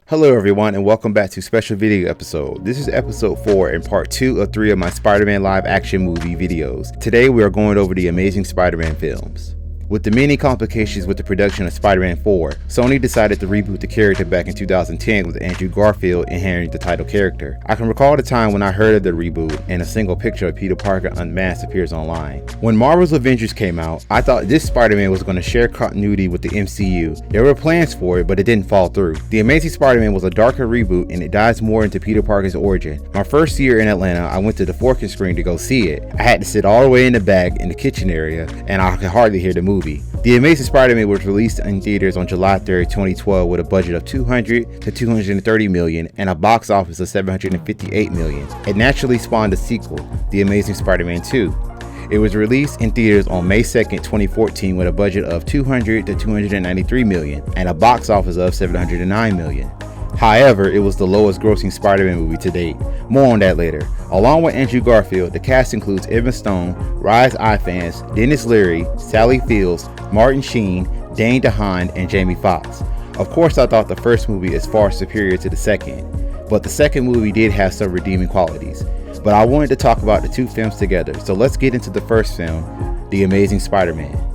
Hello everyone and welcome back to special video episode. This is episode 4 and part 2 of 3 of my Spider-Man live action movie videos. Today we are going over the Amazing Spider-Man films. With the many complications with the production of Spider-Man 4, Sony decided to reboot the character back in 2010 with Andrew Garfield inheriting the title character. I can recall the time when I heard of the reboot and a single picture of Peter Parker unmasked appears online. When Marvel's Avengers came out, I thought this Spider-Man was going to share continuity with the MCU. There were plans for it, but it didn't fall through. The Amazing Spider-Man was a darker reboot and it dives more into Peter Parker's origin. My first year in Atlanta, I went to the 4K screen to go see it. I had to sit all the way in the back in the kitchen area and I could hardly hear the movie. The Amazing Spider-Man was released in theaters on July 3rd, 2012 with a budget of $200 to $230 million and a box office of $758 million. It naturally spawned a sequel, The Amazing Spider-Man 2. It was released in theaters on May 2nd, 2014 with a budget of $200 to $293 million and a box office of $709 million. However, it was the lowest grossing Spider-Man movie to date. More on that later. Along with Andrew Garfield, the cast includes Emma Stone, Rise Ifans, Dennis Leary, Sally Fields, Martin Sheen, Dane DeHaan, and Jamie Foxx. Of course, I thought the first movie is far superior to the second, but the second movie did have some redeeming qualities. But I wanted to talk about the two films together, so let's get into the first film, The Amazing Spider-Man.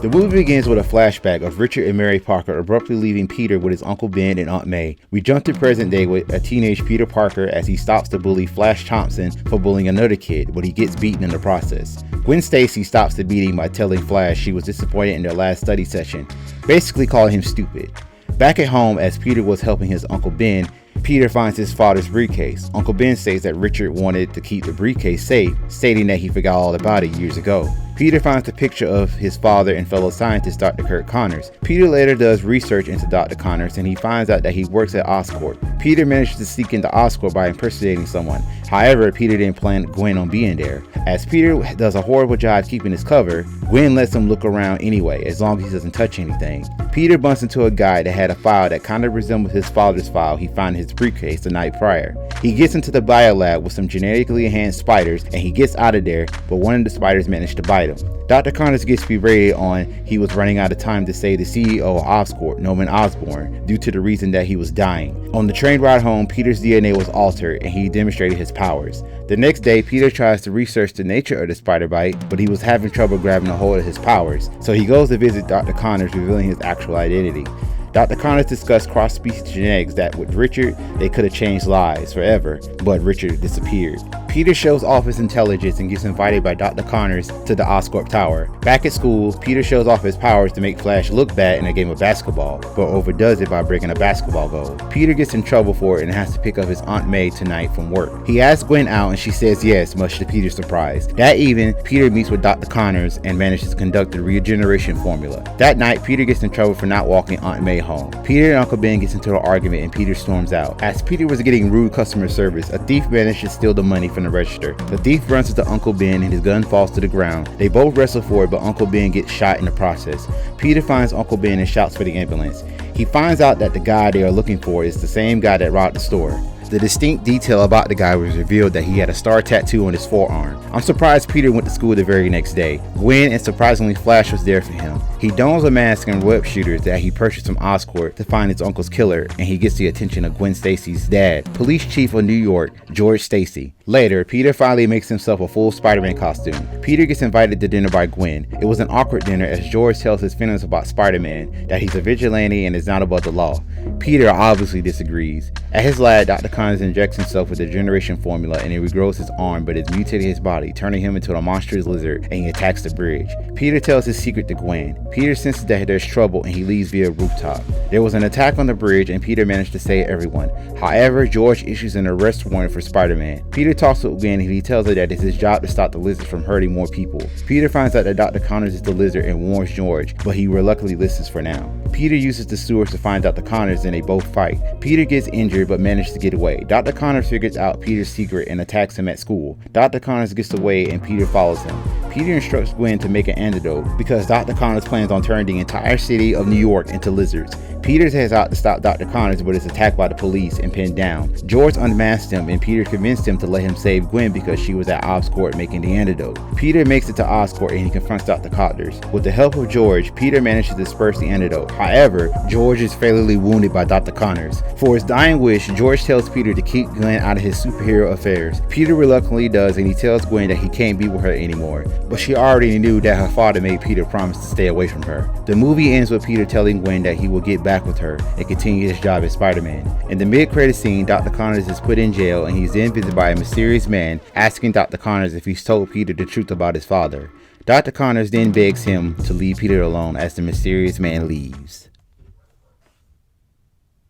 The movie begins with a flashback of Richard and Mary Parker abruptly leaving Peter with his Uncle Ben and Aunt May. We jump to present day with a teenage Peter Parker as he stops to bully Flash Thompson for bullying another kid, but he gets beaten in the process. Gwen Stacy stops the beating by telling Flash she was disappointed in their last study session, basically calling him stupid. Back at home, as Peter was helping his Uncle Ben, Peter finds his father's briefcase. Uncle Ben says that Richard wanted to keep the briefcase safe, stating that he forgot all about it years ago. Peter finds a picture of his father and fellow scientist Dr. Kirk Connors. Peter later does research into Dr. Connors and he finds out that he works at Oscorp. Peter manages to sneak into Oscorp by impersonating someone. However, Peter didn't plan Gwen on being there. As Peter does a horrible job keeping his cover, Gwen lets him look around anyway, as long as he doesn't touch anything. Peter bumps into a guy that had a file that kind of resembled his father's file he found in his briefcase the night prior. He gets into the biolab with some genetically enhanced spiders and he gets out of there, but one of the spiders managed to bite him. Dr. Connors gets berated on he was running out of time to save the CEO of Oscorp, Norman Osborn, due to the reason that he was dying. On the train ride home, Peter's DNA was altered and he demonstrated his powers. The next day, Peter tries to research the nature of the spider bite, but he was having trouble grabbing a hold of his powers, so he goes to visit Dr. Connors, revealing his actual identity. Dr. Connors discussed cross-species genetics that with Richard, they could have changed lives forever, but Richard disappeared. Peter shows off his intelligence and gets invited by Dr. Connors to the Oscorp Tower. Back at school, Peter shows off his powers to make Flash look bad in a game of basketball, but overdoes it by breaking a basketball goal. Peter gets in trouble for it and has to pick up his Aunt May tonight from work. He asks Gwen out and she says yes, much to Peter's surprise. That evening, Peter meets with Dr. Connors and manages to conduct the regeneration formula. That night, Peter gets in trouble for not walking Aunt May home. Peter and Uncle Ben gets into an argument and Peter storms out. As Peter was getting rude customer service, a thief managed to steal the money from the register. The thief runs into Uncle Ben and his gun falls to the ground. They both wrestle for it, but Uncle Ben gets shot in the process. Peter finds Uncle Ben and shouts for the ambulance. He finds out that the guy they are looking for is the same guy that robbed the store. The distinct detail about the guy was revealed that he had a star tattoo on his forearm. I'm surprised Peter went to school the very next day. Gwen and surprisingly Flash was there for him. He dons a mask and web shooters that he purchased from Oscorp to find his uncle's killer, and he gets the attention of Gwen Stacy's dad, Police Chief of New York, George Stacy. Later, Peter finally makes himself a full Spider-Man costume. Peter gets invited to dinner by Gwen. It was an awkward dinner as George tells his feelings about Spider-Man, that he's a vigilante and is not above the law. Peter obviously disagrees. At his lab, Dr. Connors injects himself with the regeneration formula and it regrows his arm, but it's mutated his body, turning him into a monstrous lizard, and he attacks the bridge. Peter tells his secret to Gwen. Peter senses that there's trouble and he leaves via rooftop. There was an attack on the bridge and Peter managed to save everyone. However, George issues an arrest warrant for Spider-Man. Peter talks with Gwen and he tells her that it's his job to stop the lizard from hurting more people. Peter finds out that Dr. Connors is the lizard and warns George, but he reluctantly listens for now. Peter uses the sewers to find Dr. Connors and they both fight. Peter gets injured but manages to get away. Dr. Connors figures out Peter's secret and attacks him at school. Dr. Connors gets away and Peter follows him. Peter instructs Gwen to make an antidote because Dr. Connors plans on turning the entire city of New York into lizards. Peter heads out to stop Dr. Connors but is attacked by the police and pinned down. George unmasks him and Peter convinced him to let him save Gwen because she was at Oscorp making the antidote. Peter makes it to Oscorp and he confronts Dr. Connors. With the help of George, Peter manages to disperse the antidote. However, George is fatally wounded by Dr. Connors. For his dying wish, George tells Peter to keep Gwen out of his superhero affairs. Peter reluctantly does, and he tells Gwen that he can't be with her anymore, but she already knew that her father made Peter promise to stay away from her. The movie ends with Peter telling Gwen that he will get back with her and continue his job as Spider-Man. In the mid-credit scene, Dr. Connors is put in jail and he's then visited by a mysterious man asking Dr. Connors if he's told Peter the truth about his father. Dr. Connors then begs him to leave Peter alone as the mysterious man leaves.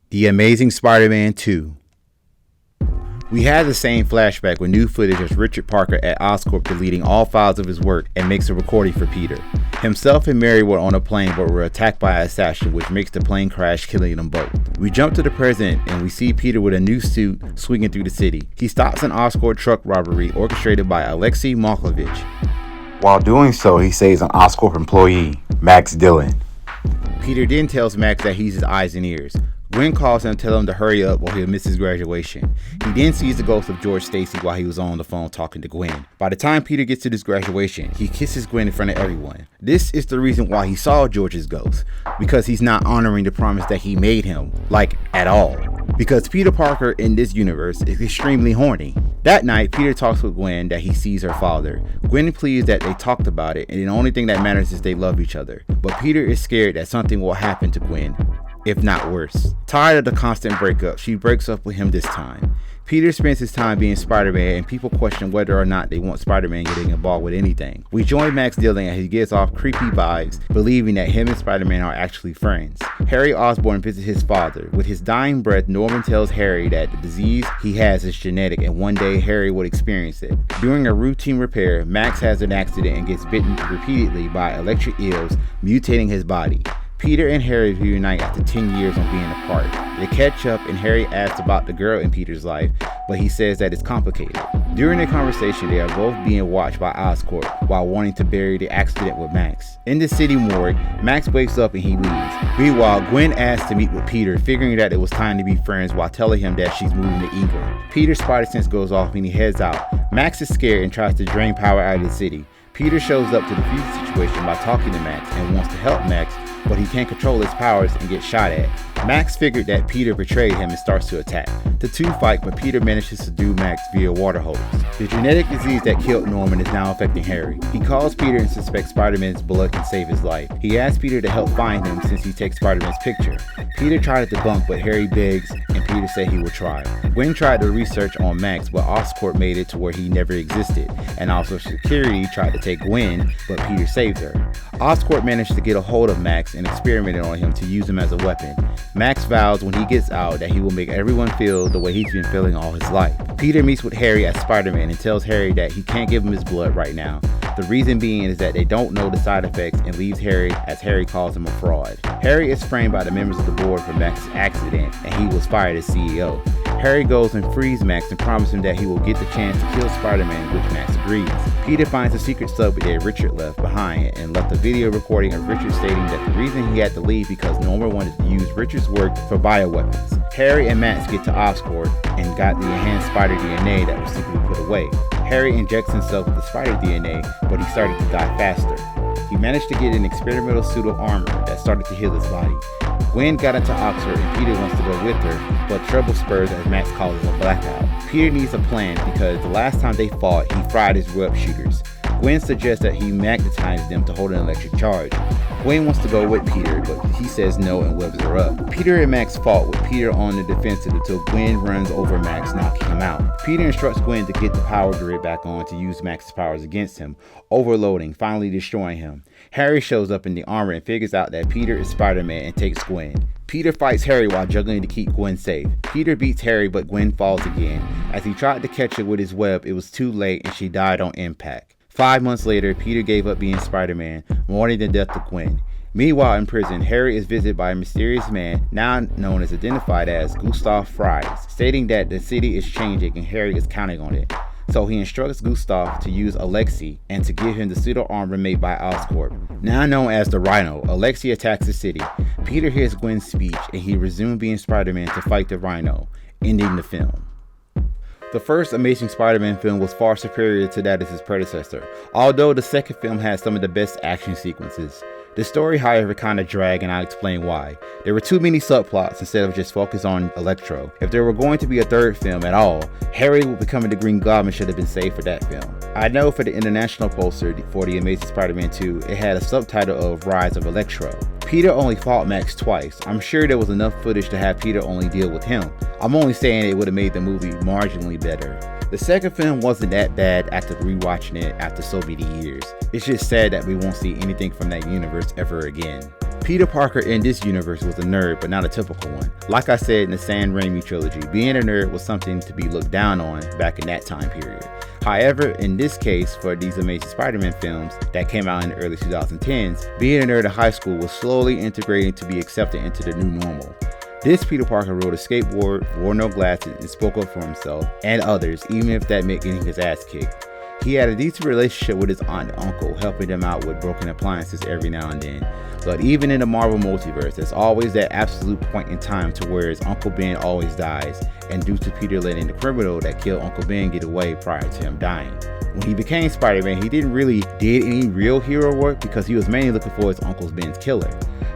The Amazing Spider-Man 2. We have the same flashback with new footage of Richard Parker at Oscorp deleting all files of his work and makes a recording for Peter. Himself and Mary were on a plane but were attacked by an assassin, which makes the plane crash, killing them both. We jump to the present and we see Peter with a new suit swinging through the city. He stops an Oscorp truck robbery orchestrated by Alexei Malkovich. While doing so, he saves an Oscorp employee, Max Dillon. Peter then tells Max that he's his eyes and ears. Gwen calls him to tell him to hurry up or he'll miss his graduation. He then sees the ghost of George Stacy while he was on the phone talking to Gwen. By the time Peter gets to this graduation, he kisses Gwen in front of everyone. This is the reason why he saw George's ghost, because he's not honoring the promise that he made him, like, at all. Because Peter Parker in this universe is extremely horny. That night, Peter talks with Gwen that he sees her father. Gwen pleads that they talked about it and the only thing that matters is they love each other. But Peter is scared that something will happen to Gwen, if not worse. Tired of the constant breakup, she breaks up with him this time. Peter spends his time being Spider-Man and people question whether or not they want Spider-Man getting involved with anything. We join Max Dillon as he gives off creepy vibes, believing that him and Spider-Man are actually friends. Harry Osborn visits his father. With his dying breath, Norman tells Harry that the disease he has is genetic and one day Harry would experience it. During a routine repair, Max has an accident and gets bitten repeatedly by electric eels, mutating his body. Peter and Harry reunite after 10 years on being apart. They catch up and Harry asks about the girl in Peter's life, but he says that it's complicated. During their conversation, they are both being watched by Oscorp while wanting to bury the accident with Max. In the city morgue, Max wakes up and he leaves. Meanwhile, Gwen asks to meet with Peter, figuring that it was time to be friends while telling him that she's moving to England. Peter's spider sense goes off and he heads out. Max is scared and tries to drain power out of the city. Peter shows up to defuse the situation by talking to Max and wants to help Max, but he can't control his powers and gets shot at. Max figured that Peter betrayed him and starts to attack. The two fight, but Peter manages to subdue Max via water hose. The genetic disease that killed Norman is now affecting Harry. He calls Peter and suspects Spider-Man's blood can save his life. He asks Peter to help find him since he takes Spider-Man's picture. Peter tried to debunk, but Harry begs and Peter said he will try. Gwen tried to research on Max, but Oscorp made it to where he never existed, and also security tried to take Gwen, but Peter saved her. Oscorp managed to get a hold of Max and experimented on him to use him as a weapon. Max vows when he gets out that he will make everyone feel the way he's been feeling all his life. Peter meets with Harry as Spider-Man and tells Harry that he can't give him his blood right now. The reason being is that they don't know the side effects and leaves Harry as Harry calls him a fraud. Harry is framed by the members of the board for Max's accident and he was fired as CEO. Harry goes and frees Max and promises him that he will get the chance to kill Spider-Man, which Max agrees. Peter finds a secret subway that Richard left behind and left a video recording of Richard stating that the reason he had to leave because Norman wanted to use Richard's work for bioweapons. Harry and Max get to Oscorp and got the enhanced spider DNA that was secretly put away. Harry injects himself with the spider DNA, but he started to die faster. He managed to get an experimental suit of armor that started to heal his body. Gwen got into Oxford and Peter wants to go with her, but trouble spurs as Max calls a blackout. Peter needs a plan because the last time they fought, he fried his web shooters. Gwen suggests that he magnetizes them to hold an electric charge. Gwen wants to go with Peter, but he says no and webs her up. Peter and Max fought with Peter on the defensive until Gwen runs over Max, knocking him out. Peter instructs Gwen to get the power grid back on to use Max's powers against him, overloading, finally destroying him. Harry shows up in the armor and figures out that Peter is Spider-Man and takes Gwen. Peter fights Harry while juggling to keep Gwen safe. Peter beats Harry, but Gwen falls again. As he tried to catch her with his web, it was too late and she died on impact. 5 months later, Peter gave up being Spider-Man, mourning the death of Gwen. Meanwhile, in prison, Harry is visited by a mysterious man, now known as identified as Gustav Fries, stating that the city is changing and Harry is counting on it. So he instructs Gustav to use Alexei and to give him the pseudo armor made by Oscorp. Now known as the Rhino, Alexei attacks the city. Peter hears Gwen's speech and he resumes being Spider-Man to fight the Rhino, ending the film. The first Amazing Spider-Man film was far superior to that of his predecessor, although the second film had some of the best action sequences. The story, however, kinda dragged, and I'll explain why. There were too many subplots instead of just focus on Electro. If there were going to be a third film at all, Harry becoming the Green Goblin should have been saved for that film. I know for the international poster for The Amazing Spider-Man 2, it had a subtitle of Rise of Electro. Peter only fought Max twice. I'm sure there was enough footage to have Peter only deal with him. I'm only saying it would have made the movie marginally better. The second film wasn't that bad after rewatching it after so many years. It's just sad that we won't see anything from that universe ever again. Peter Parker in this universe was a nerd, but not a typical one. Like I said in the Sam Raimi trilogy, being a nerd was something to be looked down on back in that time period. However, in this case, for these Amazing Spider-Man films that came out in the early 2010s, being a nerd in high school was slowly integrating to be accepted into the new normal. This Peter Parker rode a skateboard, wore no glasses, and spoke up for himself and others, even if that meant getting his ass kicked. He had a decent relationship with his aunt and uncle, helping them out with broken appliances every now and then. But even in the Marvel multiverse, there's always that absolute point in time to where his Uncle Ben always dies, and due to Peter letting the criminal that killed Uncle Ben get away prior to him dying. When he became Spider-Man, he didn't really did any real hero work because he was mainly looking for his Uncle Ben's killer.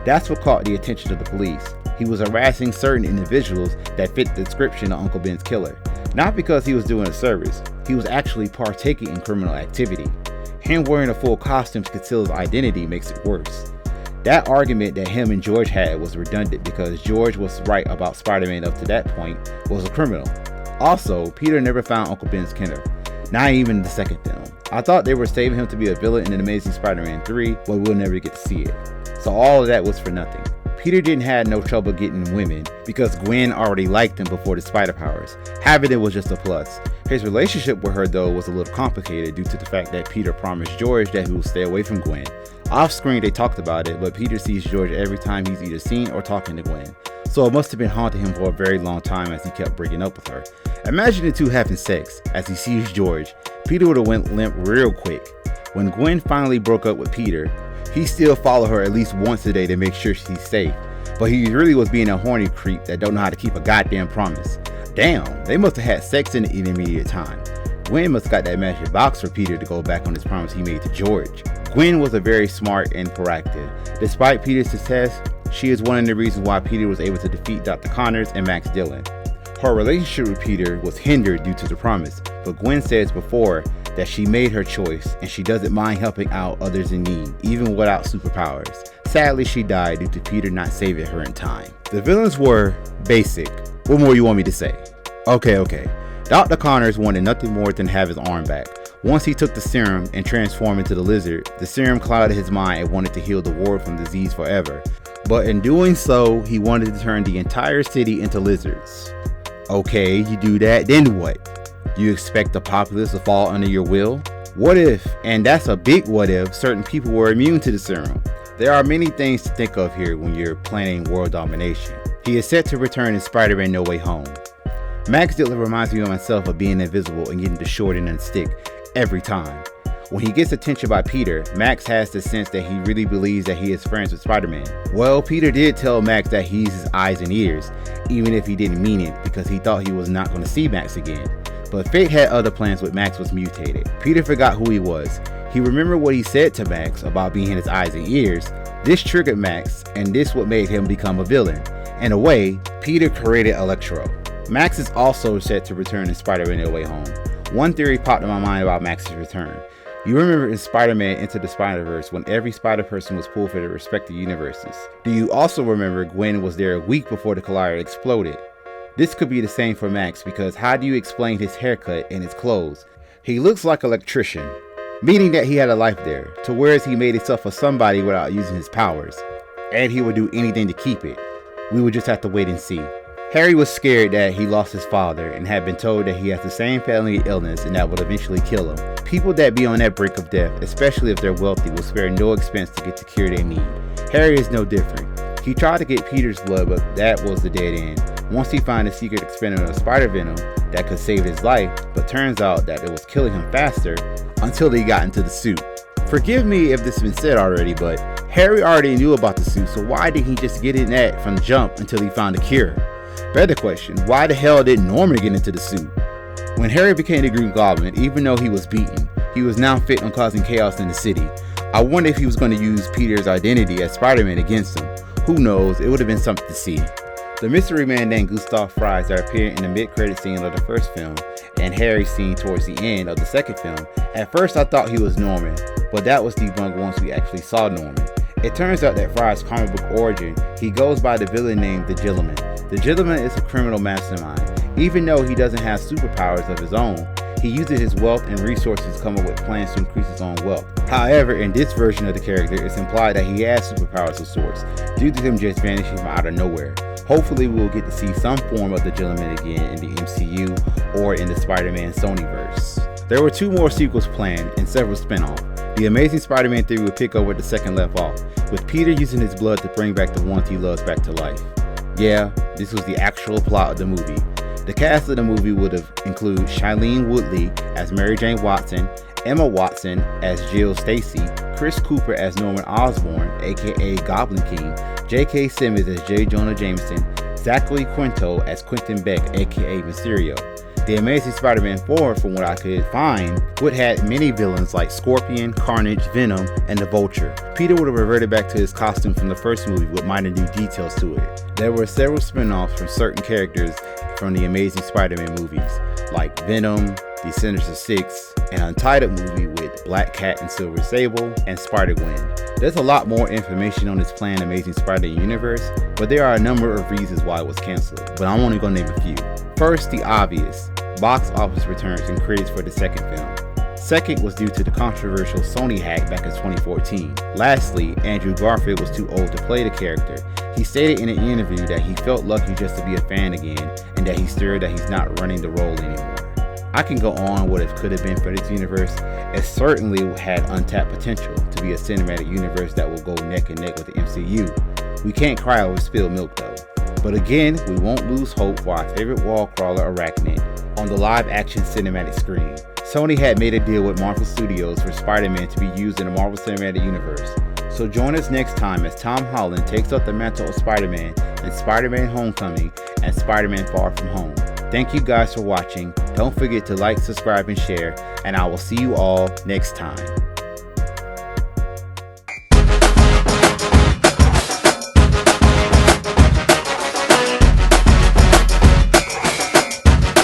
That's what caught the attention of the police. He was harassing certain individuals that fit the description of Uncle Ben's killer. Not because he was doing a service, he was actually partaking in criminal activity. Him wearing a full costume to conceal his identity makes it worse. That argument that him and George had was redundant because George was right about Spider-Man up to that point was a criminal. Also, Peter never found Uncle Ben's killer, not even in the second film. I thought they were saving him to be a villain in Amazing Spider-Man 3, but we'll never get to see it. So all of that was for nothing. Peter didn't have no trouble getting women because Gwen already liked him before the spider powers. Having it was just a plus. His relationship with her though was a little complicated due to the fact that Peter promised George that he would stay away from Gwen. Off screen they talked about it, but Peter sees George every time he's either seen or talking to Gwen. So it must have been haunting him for a very long time as he kept breaking up with her. Imagine the two having sex as he sees George. Peter would have went limp real quick. When Gwen finally broke up with Peter, he still followed her at least once a day to make sure she's safe. But he really was being a horny creep that don't know how to keep a goddamn promise. Damn, they must have had sex in the intermediate time. Gwen must have got that magic box for Peter to go back on his promise he made to George. Gwen was a very smart and proactive. Despite Peter's success, she is one of the reasons why Peter was able to defeat Dr. Connors and Max Dillon. Her relationship with Peter was hindered due to the promise, but Gwen says before that she made her choice and she doesn't mind helping out others in need, even without superpowers. Sadly, she died due to Peter not saving her in time. The villains were basic. What more you want me to say? Okay. Dr. Connors wanted nothing more than have his arm back. Once he took the serum and transformed into the lizard, the serum clouded his mind and wanted to heal the world from disease forever. But in doing so, he wanted to turn the entire city into lizards. Okay, you do that, then what? You expect the populace to fall under your will? What if, and that's a big what if, certain people were immune to the serum? There are many things to think of here when you're planning world domination. He is set to return in Spider-Man No Way Home. Max Dillon reminds me of myself of being invisible and getting the short end of the stick every time. When he gets attention by Peter, Max has the sense that he really believes that he is friends with Spider-Man. Well, Peter did tell Max that he's his eyes and ears, even if he didn't mean it because he thought he was not going to see Max again. But fate had other plans when Max was mutated. Peter forgot who he was. He remembered what he said to Max about being his eyes and ears. This triggered Max, and this what made him become a villain. In a way, Peter created Electro. Max is also set to return in Spider-Man No Way Home. One theory popped in my mind about Max's return. You remember in Spider-Man Into the Spider-Verse when every Spider-Person was pulled for their respective universes. Do you also remember Gwen was there a week before the Collider exploded? This could be the same for Max because how do you explain his haircut and his clothes? He looks like an electrician, meaning that he had a life there, to whereas he made himself a somebody without using his powers. And he would do anything to keep it. We would just have to wait and see. Harry was scared that he lost his father and had been told that he has the same family illness and that would eventually kill him. People that be on that brink of death, especially if they're wealthy, will spare no expense to get the cure they need. Harry is no different. He tried to get Peter's blood, but that was the dead end. Once he found a secret experiment of spider venom that could save his life, but turns out that it was killing him faster until he got into the suit. Forgive me if this has been said already, but Harry already knew about the suit, so why didn't he just get in that from the jump until he found a cure? Better question, why the hell did Norman get into the suit? When Harry became the Green Goblin, even though he was beaten, he was now fit on causing chaos in the city. I wonder if he was going to use Peter's identity as Spider-Man against him. Who knows, it would have been something to see. The mystery man named Gustav Fries that appeared in the mid-credit scene of the first film and Harry's scene towards the end of the second film, at first I thought he was Norman, but that was debunked once we actually saw Norman. It turns out that Fry's comic book origin, he goes by the villain named the Gentleman. The Gentleman is a criminal mastermind. Even though he doesn't have superpowers of his own, he uses his wealth and resources to come up with plans to increase his own wealth. However, in this version of the character, it's implied that he has superpowers of sorts, due to him just vanishing from out of nowhere. Hopefully we'll get to see some form of the Gentleman again in the MCU or in the Spider-Man Sonyverse. There were 2 more sequels planned and several spin-offs. The Amazing Spider-Man 3 would pick up where the second left off, with Peter using his blood to bring back the ones he loves back to life. Yeah, this was the actual plot of the movie. The cast of the movie would have included Shailene Woodley as Mary Jane Watson, Emma Watson as Jill Stacy, Chris Cooper as Norman Osborn, aka Goblin King, J.K. Simmons as J. Jonah Jameson, Zachary Quinto as Quentin Beck, aka Mysterio. The Amazing Spider-Man 4, from what I could find, would have many villains like Scorpion, Carnage, Venom, and the Vulture. Peter would have reverted back to his costume from the first movie with minor new details to it. There were several spin-offs from certain characters from the Amazing Spider-Man movies, like Venom, the Sinister Six, an Untitled movie with Black Cat and Silver Sable, and Spider-Gwen. There's a lot more information on this planned Amazing Spider-Man universe, but there are a number of reasons why it was canceled, but I'm only going to name a few. First, the obvious, box office returns and credits for the second film. Second was due to the controversial Sony hack back in 2014. Lastly, Andrew Garfield was too old to play the character. He stated in an interview that he felt lucky just to be a fan again, and that he's thrilled that he's not running the role anymore. I can go on what it could have been for this universe. It certainly had untapped potential to be a cinematic universe that will go neck and neck with the MCU. We can't cry over spilled milk though. But again, we won't lose hope for our favorite wall crawler Arachnid on the live action cinematic screen. Sony had made a deal with Marvel Studios for Spider-Man to be used in the Marvel Cinematic Universe. So join us next time as Tom Holland takes up the mantle of Spider-Man in Spider-Man Homecoming and Spider-Man Far From Home. Thank you guys for watching. Don't forget to like, subscribe, and share, and I will see you all next time.